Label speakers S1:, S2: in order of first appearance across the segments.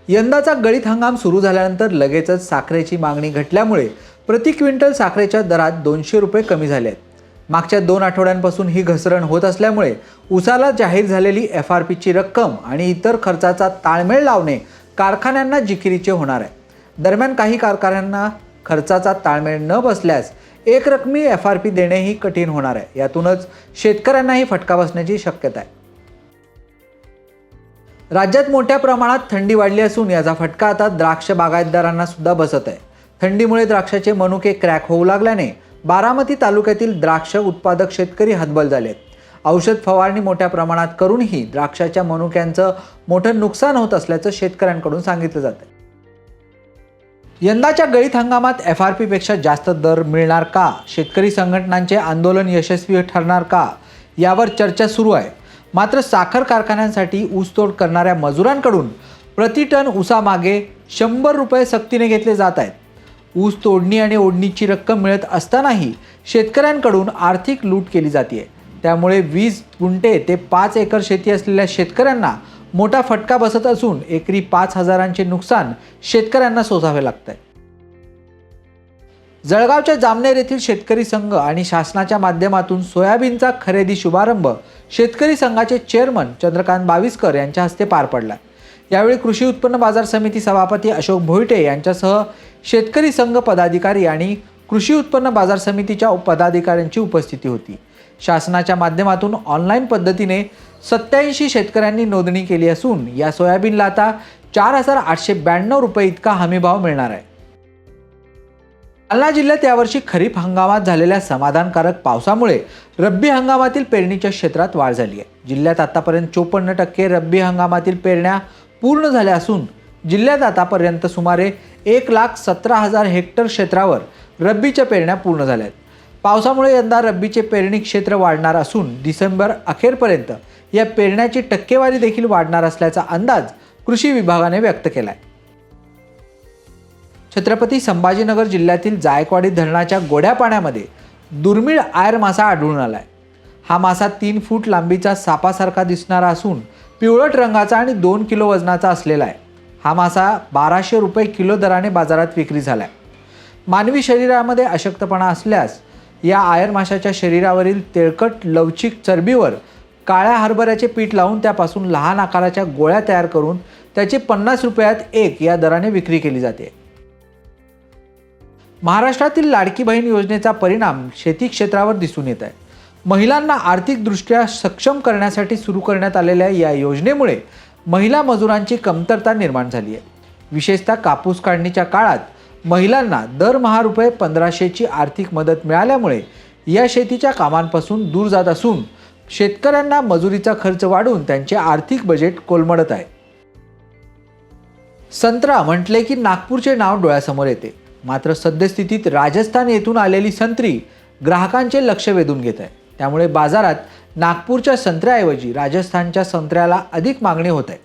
S1: यंदाचा गळीत हंगाम सुरू झाल्यानंतर लगेचच साखरेची मागणी घटल्यामुळे प्रति क्विंटल साखरेच्या दरात 200 रुपये कमी झाले आहेत। मागच्या 2 आठवड्यांपासून ही घसरण होत असल्यामुळे उसाला जाहीर झालेली FRPची रक्कम आणि इतर खर्चाचा ताळमेळ लावणे कारखान्यांना जिकिरीचे होणार आहे। दरम्यान काही कारखान्यांना खर्चाचा ताळमेळ न बसल्यास एक रकमी FRP देणेही कठीण होणार आहे। यातूनच शेतकऱ्यांनाही फटका बसण्याची शक्यता आहे। राज्यात मोठ्या प्रमाणात थंडी वाढली असून याचा फटका आता द्राक्ष बागायतदारांना सुद्धा बसत आहे। थंडीमुळे द्राक्षाचे मनुके क्रॅक होऊ लागल्याने बारामती तालुक्यातील द्राक्ष उत्पादक शेतकरी हतबल झालेत। औषध फवारणी मोठ्या प्रमाणात करूनही द्राक्षाच्या मनुक्यांचं मोठं नुकसान होत असल्याचं शेतकऱ्यांकडून सांगितलं जातं। यंदाच्या गळीत हंगामात FRP पेक्षा जास्त दर मिळणार का? शेतकरी संघटनांचे आंदोलन यशस्वी ठरणार का? यावर चर्चा सुरू आहे। मात्र साखर कारखान्यांसाठी ऊसतोड करणाऱ्या मजुरांकडून प्रति टन ऊसामागे 100 रुपये सक्तीने घेतले जात आहेत। ऊस तोडणी आणि ओढणीची रक्कम मिळत असतानाही शेतकऱ्यांकडून आर्थिक लूट केली जाते। त्यामुळे 20 गुंठे ते 5 एकर शेती असलेल्या शेतकऱ्यांना मोठा फटका बसत असून एकरी 5,000चे नुकसान शेतकऱ्यांना सोसावे लागत आहे। जळगावच्या जामनेर येथील शेतकरी संघ आणि शासनाच्या माध्यमातून सोयाबीनचा खरेदी शुभारंभ शेतकरी संघाचे चेअरमन चंद्रकांत बाविस्कर यांच्या हस्ते पार पडला। यावेळी कृषी उत्पन्न बाजार समिती सभापती अशोक भोईटे यांच्यासह शेतकरी संघ पदाधिकारी आणि कृषी उत्पन्न बाजार समितीच्या पदाधिकाऱ्यांची उपस्थिती होती। शासनाच्या माध्यमातून ऑनलाईन पद्धतीने 87 शेतकऱ्यांनी नोंदणी केली असून या सोयाबीनला आता 4,892 रुपये इतका हमीभाव मिळणार आहे। जालना जिल्ह्यात यावर्षी खरीप हंगामात झालेल्या समाधानकारक पावसामुळे रब्बी हंगामातील पेरणीच्या क्षेत्रात वाढ झाली आहे। जिल्ह्यात आतापर्यंत 54% रब्बी हंगामातील पेरण्या पूर्ण झाल्या असून जिल्ह्यात आतापर्यंत सुमारे 1,17,000 हेक्टर क्षेत्रावर रब्बीच्या पेरण्या पूर्ण झाल्या आहेत। पावसामुळे यंदा रब्बीचे पेरणी क्षेत्र वाढणार असून डिसेंबर अखेरपर्यंत या पेरण्याची टक्केवारी देखील वाढणार असल्याचा अंदाज कृषी विभागाने व्यक्त केला आहे। छत्रपती संभाजीनगर जिल्ह्यातील जायकवाडी धरणाच्या गोड्या पाण्यामध्ये दुर्मिळ आयर मासा आढळून आलाय। हा मासा 3 फूट लांबीचा सापासारखा दिसणारा असून पिवळट रंगाचा आणि 2 किलो वजनाचा असलेला आहे। हा मासा 1,200 रुपये किलो दराने बाजारात विक्री झालाय। मानवी शरीरामध्ये अशक्तपणा असल्यास या आयर माशाच्या शरीरावरील तेलकट लवचिक चरबीवर काळ्या हरभऱ्याचे पीठ लावून त्यापासून लहान आकाराच्या गोळ्या तयार करून त्याची 50 रुपयात एक या दराने विक्री केली जाते। महाराष्ट्रातील लाडकी बहीण योजनेचा परिणाम शेती क्षेत्रावर दिसून येत आहे। महिलांना आर्थिकदृष्ट्या सक्षम करण्यासाठी सुरू करण्यात आलेल्या या योजनेमुळे महिला मजुरांची कमतरता निर्माण झाली आहे। विशेषतः कापूस काढणीच्या काळात महिलांना दरमहा रुपये 1,500ची आर्थिक मदत मिळाल्यामुळे या शेतीच्या कामांपासून दूर जात असून शेतकऱ्यांना मजुरीचा खर्च वाढून त्यांचे आर्थिक बजेट कोलमडत आहे। संत्रा म्हटले की नागपूरचे नाव डोळ्यासमोर येते। मात्र सद्यस्थितीत राजस्थान येथून आलेली संत्री ग्राहकांचे लक्ष वेधून घेत आहे। त्यामुळे बाजारात नागपूरच्या संत्र्याऐवजी राजस्थानच्या संत्र्याला अधिक मागणी होत आहे।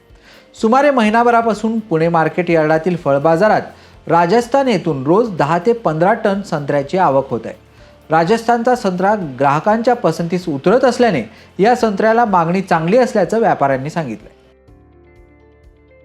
S1: सुमारे महिनाभरापासून पुणे मार्केट यार्डातील फळ बाजारात राजस्थान येथून रोज 10 ते 15 टन संत्र्याची आवक होत आहे। राजस्थानचा संत्रा ग्राहकांच्या पसंतीस उतरत असल्याने या संत्र्याला मागणी चांगली असल्याचं व्यापाऱ्यांनी सांगितलं।